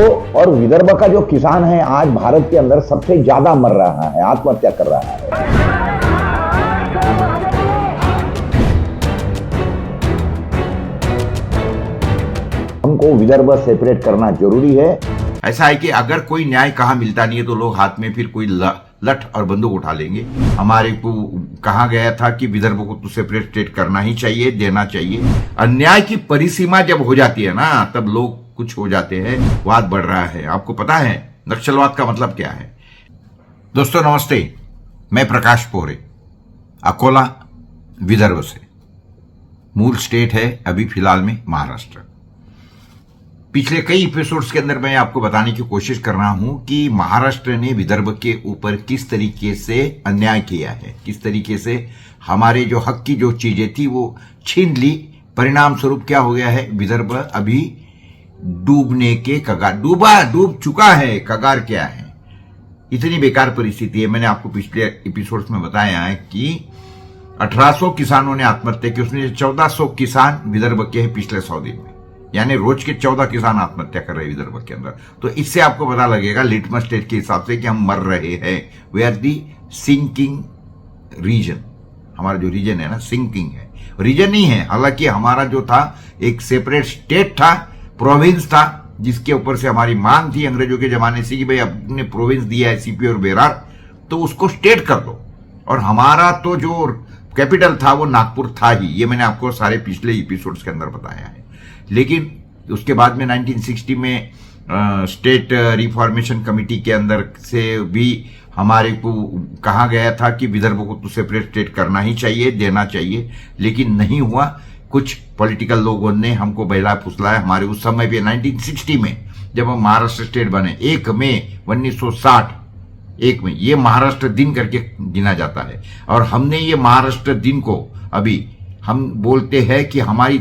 और विदर्भ का जो किसान है आज भारत के अंदर सबसे ज्यादा मर रहा है, आत्महत्या कर रहा है। हमको विदर्भ सेपरेट करना जरूरी है। ऐसा है कि अगर कोई न्याय कहाँ मिलता नहीं है तो लोग हाथ में फिर कोई लठ और बंदूक उठा लेंगे। हमारे को कहा गया था कि विदर्भ को तो सेपरेट स्टेट करना ही चाहिए, देना चाहिए। अन्याय की परिसीमा जब हो जाती है ना तब लोग कुछ हो जाते हैं, वाद बढ़ रहा है। आपको पता है नक्सलवाद का मतलब क्या है? दोस्तों नमस्ते, मैं प्रकाश पोरे, अकोला विदर्भ से। मूल स्टेट है अभी फिलहाल में महाराष्ट्र। पिछले कई एपिसोड्स के अंदर मैं आपको बताने की कोशिश कर रहा हूं कि महाराष्ट्र ने विदर्भ के ऊपर किस तरीके से अन्याय किया है, किस तरीके से हमारे जो हक की जो चीजें थी वो छीन ली। परिणाम स्वरूप क्या हो गया है, विदर्भ अभी डूबने के कगार, डूब चुका है। कगार क्या है, इतनी बेकार परिस्थिति है। मैंने आपको पिछले एपिसोड्स में बताया है कि 1800 किसानों ने आत्महत्या की, उसमें 1400 किसान विदर्भ के हैं पिछले 100 दिन में, यानी रोज के 14 किसान आत्महत्या कर रहे हैं विदर्भ के अंदर। तो इससे आपको पता लगेगा लिटमस टेस्ट के हिसाब से कि हम मर रहे हैं। We are the sinking region. हमारा जो रीजन है ना सिंकिंग है, रीजन नहीं है। हालांकि हमारा जो था एक सेपरेट स्टेट था, प्रोविंस था, जिसके ऊपर से हमारी मांग थी अंग्रेजों के जमाने से कि भाई अपने प्रोविंस दिया है सीपी और बेरार, तो उसको स्टेट कर दो। और हमारा तो जो कैपिटल था वो नागपुर था ही। ये मैंने आपको सारे पिछले एपिसोड्स के अंदर बताया है। लेकिन उसके बाद में 1960 में स्टेट रिफॉर्मेशन कमेटी के अंदर से भी हमारे को कहा गया था कि विदर्भ को तो सेपरेट स्टेट करना ही चाहिए, देना चाहिए, लेकिन नहीं हुआ। कुछ पॉलिटिकल लोगों ने हमको बहला फुसलाया। हमारे उस समय भी 1960 में जब हम महाराष्ट्र स्टेट बने 1 मई 1960, 1 मई, ये महाराष्ट्र दिन करके गिना जाता है। और हमने ये महाराष्ट्र दिन को अभी हम बोलते हैं कि हमारी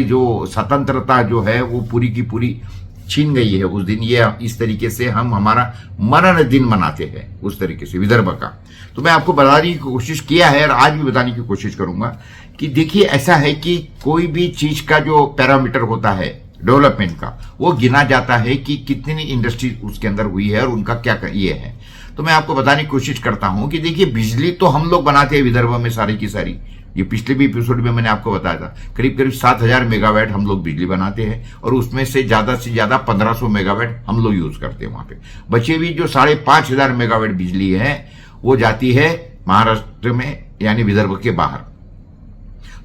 जो स्वतंत्रता जो है वो पूरी की पूरी छीन गई है उस दिन। ये इस तरीके से हम हमारा मरण दिन मनाते हैं उस तरीके से विदर्भ का। तो मैं आपको बताने की कोशिश किया है और आज भी बताने की कोशिश करूंगा कि देखिए ऐसा है कि कोई भी चीज का जो पैरामीटर होता है डेवलपमेंट का, वो गिना जाता है कि कितनी इंडस्ट्री उसके अंदर हुई है और उनका क्या ये है। तो मैं आपको बताने की कोशिश करता हूं कि देखिए बिजली तो हम लोग बनाते हैं विदर्भ में सारी की सारी। ये पिछले भी एपिसोड में मैंने आपको बताया था, करीब करीब 7000 मेगावाट हम लोग बिजली बनाते हैं और उसमें से ज्यादा 1500 मेगावाट हम लोग यूज करते हैं। वहां पे बचे हुई जो 5500 मेगावाट बिजली है वो जाती है महाराष्ट्र में, यानी विदर्भ के बाहर।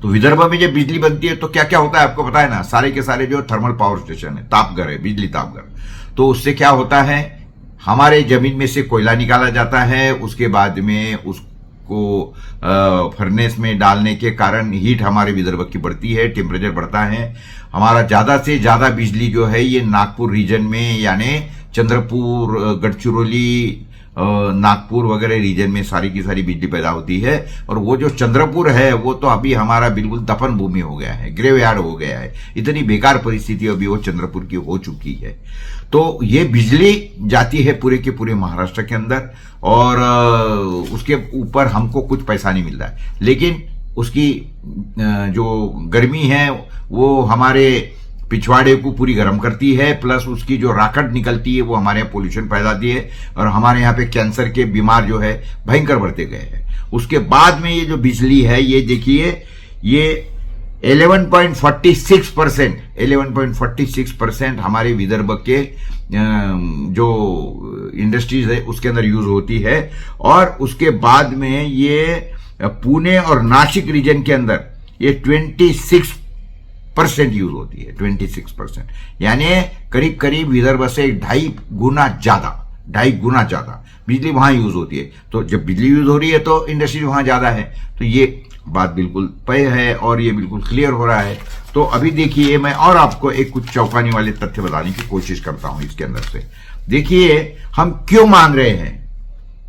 तो विदर्भ में जब बिजली बनती है तो क्या क्या होता है आपको पता है ना, सारे के सारे जो थर्मल पावर स्टेशन है, तापघर है, बिजली तापघर। तो उससे क्या होता है, हमारे जमीन में से कोयला निकाला जाता है, उसके बाद में उसको फर्नेस में डालने के कारण हीट हमारे विदर्भ की बढ़ती है, टेम्परेचर बढ़ता है। हमारा ज्यादा से ज्यादा बिजली जो है ये नागपुर रीजन में, यानी चंद्रपुर, गढ़चिरौली, नागपुर वगैरह रीजन में सारी की सारी बिजली पैदा होती है। और वो जो चंद्रपुर है वो तो अभी हमारा बिल्कुल दफन भूमि हो गया है, ग्रेवयार्ड हो गया है। इतनी बेकार परिस्थिति अभी वो चंद्रपुर की हो चुकी है। तो ये बिजली जाती है पूरे के पूरे महाराष्ट्र के अंदर और उसके ऊपर हमको कुछ पैसा नहीं मिल रहा है। लेकिन उसकी जो गर्मी है वो हमारे पिछवाड़े को पूरी गर्म करती है, प्लस उसकी जो राखट निकलती है वो हमारे यहाँ पोल्यूशन फैलाती है और हमारे यहाँ पे कैंसर के बीमार जो है भयंकर बढ़ते गए हैं। उसके बाद में ये जो बिजली है ये देखिए, ये 11.46% हमारे विदर्भ के जो इंडस्ट्रीज है उसके अंदर यूज होती है। और उसके बाद में ये पुणे और नासिक रीजन के अंदर ये 26% यूज होती है, 26%, यानी करीब करीब विदर्भ से 2.5 गुना ज्यादा बिजली वहां यूज होती है। तो जब बिजली यूज हो रही है तो इंडस्ट्री वहां ज्यादा है, तो ये बात बिल्कुल तय है और ये बिल्कुल क्लियर हो रहा है। तो अभी देखिए मैं और आपको एक कुछ चौंकाने वाले तथ्य बताने की कोशिश करता हूं इसके अंदर से। देखिए हम क्यों मांग रहे हैं,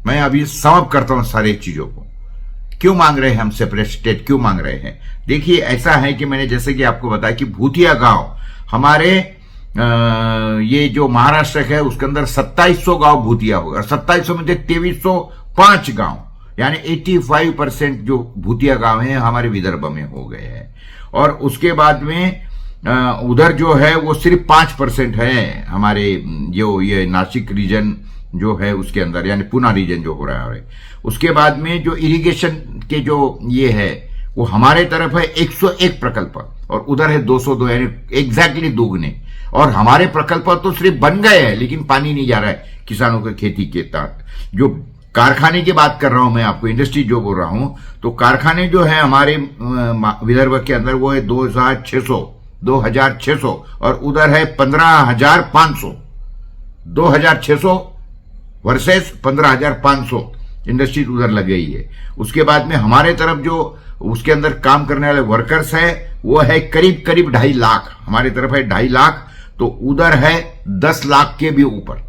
मैं अभी समाप्त करता हूं सारी चीजों को। क्यों मांग रहे हैं हम सेपरेट स्टेट, क्यों मांग रहे हैं? देखिए ऐसा है कि मैंने जैसे कि आपको बताया कि भूतिया गांव हमारे ये जो महाराष्ट्र है उसके अंदर 2700 गांव भूतिया होगा और 2700 में से 2305 गांव यानी 85% जो भूतिया गांव हैं हमारे विदर्भ में हो गए हैं। और उसके बाद में उधर जो है वो सिर्फ 5% है हमारे जो ये नासिक रीजन जो है उसके अंदर, यानी पूना रीजन जो हो रहा है। उसके बाद में जो इरिगेशन के जो ये है वो हमारे तरफ है 101 प्रकल्प और उधर है 202, यानी एग्जैक्टली दोगुने। और हमारे प्रकल्प तो सिर्फ बन गए हैं लेकिन पानी नहीं जा रहा है किसानों के खेती के तहत। जो कारखाने की बात कर रहा हूं मैं आपको, इंडस्ट्री जो बोल रहा हूं, तो कारखाने जो है हमारे विदर्भ के अंदर वो है 2600 और उधर है 15,500। 2,600 वर्सेस 15,500 इंडस्ट्री उधर लग गई है। उसके बाद में हमारे तरफ जो उसके अंदर काम करने वाले वर्कर्स है वो है करीब 2.5 लाख। हमारे तरफ है 2.5 लाख, तो उधर है 10 लाख के भी ऊपर,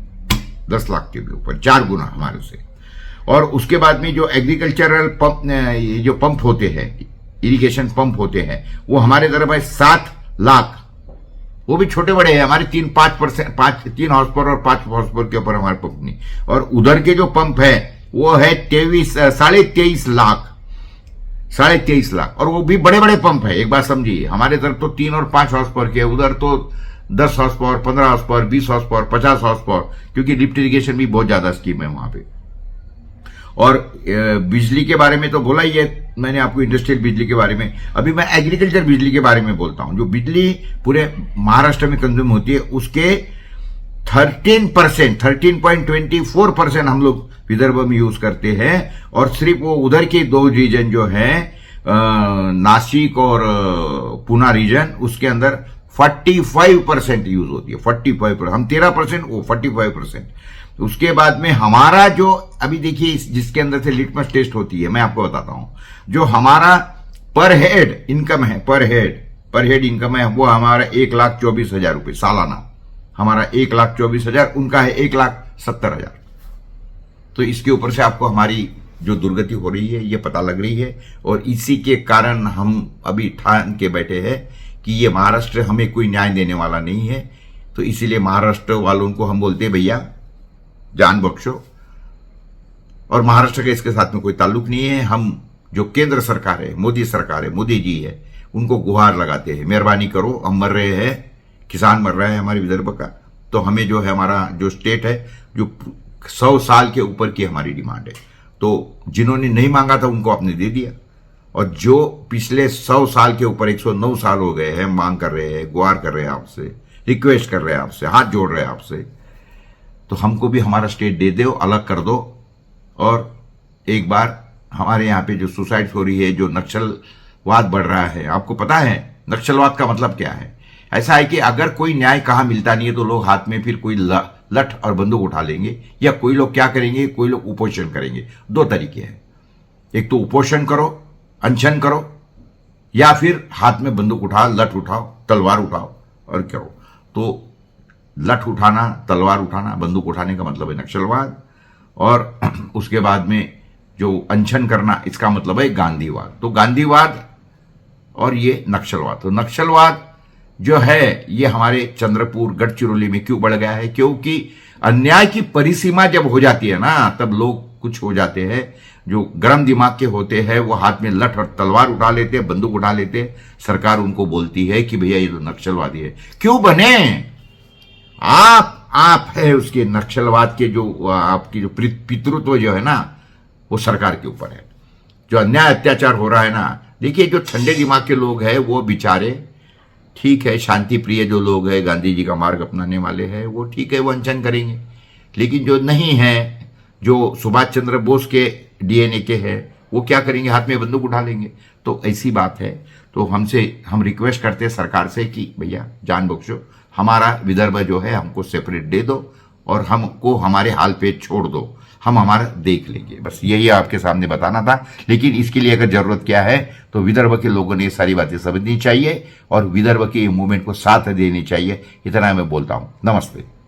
10 लाख के भी ऊपर, 4 गुना हमारे से। और उसके बाद में जो एग्रीकल्चरल पंप, जो पंप होते हैं, इरिगेशन पंप होते हैं, वो हमारे तरफ है 7 लाख। वो भी छोटे बड़े हैं, हमारे 3 हॉर्स पावर और 5 हॉर्स पावर के ऊपर हमारे पंप नहीं। और उधर के जो पंप है वो है 23.5 लाख, 23.5 लाख, और वो भी बड़े बड़े पंप है। एक बात समझिए, हमारे तरफ तो 3 और 5 हॉर्स पावर के, उधर तो 10 horse power, 15 horse power, 20 horse power, 50 horse power, क्योंकि लिफ्ट इरिगेशन भी बहुत ज्यादा स्कीम है वहां पे। और बिजली के बारे में तो बोला ही है मैंने आपको, इंडस्ट्रियल बिजली के बारे में। अभी मैं एग्रीकल्चर बिजली के बारे में बोलता हूं। जो बिजली पूरे महाराष्ट्र में कंज्यूम होती है उसके 13.24% हम लोग विदर्भ में यूज करते हैं। और सिर्फ वो उधर के 2 रीजन जो है नासिक और पूना रीजन, उसके अंदर 45% यूज होती है। 45%, हम 13%, वो 45%। उसके बाद में हमारा जो अभी देखिए जिसके अंदर से लिटमस टेस्ट होती है, मैं आपको बताता हूं, जो हमारा पर हेड इनकम है, पर हेड इनकम है, वो हमारा 1,24,000 रुपए सालाना। हमारा 1,24,000, उनका है 1,70,000। तो इसके ऊपर से आपको हमारी जो दुर्गति हो रही है ये पता लग रही है। और इसी के कारण हम अभी ठान के बैठे हैं कि ये महाराष्ट्र हमें कोई न्याय देने वाला नहीं है। तो इसीलिए महाराष्ट्र वालों को हम बोलते हैं भैया जान बख्शो। और महाराष्ट्र का इसके साथ में कोई ताल्लुक नहीं है। हम जो केंद्र सरकार है, मोदी सरकार है, मोदी जी है, उनको गुहार लगाते हैं, मेहरबानी करो, हम मर रहे हैं, किसान मर रहा है हमारे विदर्भ का, तो हमें जो है हमारा जो स्टेट है, जो 100 साल के ऊपर की हमारी डिमांड है, तो जिन्होंने नहीं मांगा था उनको आपने दे दिया। और जो पिछले 100 साल के ऊपर 109 साल हो गए हैं मांग कर रहे हैं, गुहार कर रहे हैं आपसे, रिक्वेस्ट कर रहे हैं आपसे, हाथ जोड़ रहे हैं आपसे, तो हमको भी हमारा स्टेट दे दो, अलग कर दो। और एक बार हमारे यहाँ पे जो सुसाइड हो रही है, जो नक्सलवाद बढ़ रहा है, आपको पता है नक्सलवाद का मतलब क्या है? ऐसा है कि अगर कोई न्याय कहाँ मिलता नहीं है तो लोग हाथ में फिर कोई लठ और बंदूक उठा लेंगे, या कोई लोग क्या करेंगे, कोई लोग उपोषण करेंगे। 2 तरीके हैं, एक तो उपोषण करो, अनशन करो, या फिर हाथ में बंदूक उठाओ, लठ उठाओ, तलवार उठाओ और करो। तो लठ उठाना, तलवार उठाना, बंदूक उठाने का मतलब है नक्सलवाद। और उसके बाद में जो अनशन करना, इसका मतलब है गांधीवाद। तो गांधीवाद और ये नक्सलवाद, तो नक्सलवाद जो है ये हमारे चंद्रपुर गढ़चिरौली में क्यों बढ़ गया है? क्योंकि अन्याय की परिसीमा जब हो जाती है ना, तब लोग कुछ हो जाते हैं, जो गर्म दिमाग के होते हैं वो हाथ में लठ और तलवार उठा लेते हैं, बंदूक उठा लेते हैं। सरकार उनको बोलती है कि भैया ये तो नक्सलवादी है। क्यों बने? आप है उसके नक्सलवाद के, जो आपकी जो पितृत्व जो है ना, वो सरकार के ऊपर है। जो अन्याय अत्याचार हो रहा है ना, देखिए जो ठंडे दिमाग के लोग हैं वो बेचारे ठीक है, शांति प्रिय जो लोग हैं, गांधी जी का मार्ग अपनाने वाले हैं, वो ठीक है, वो अनशन करेंगे। लेकिन जो नहीं है, जो सुभाष चंद्र बोस के डीएनए के हैं, वो क्या करेंगे? हाथ में बंदूक उठा लेंगे। तो ऐसी बात है। तो हम रिक्वेस्ट करते हैं सरकार से कि भैया जान बख्शो, हमारा विदर्भ जो है हमको सेपरेट दे दो और हमको हमारे हाल पे छोड़ दो, हम हमारा देख लेंगे। बस यही आपके सामने बताना था। लेकिन इसके लिए अगर जरूरत क्या है, तो विदर्भ के लोगों ने ये सारी बातें समझनी चाहिए और विदर्भ के मूवमेंट को साथ देनी चाहिए। इतना मैं बोलता हूं। नमस्ते।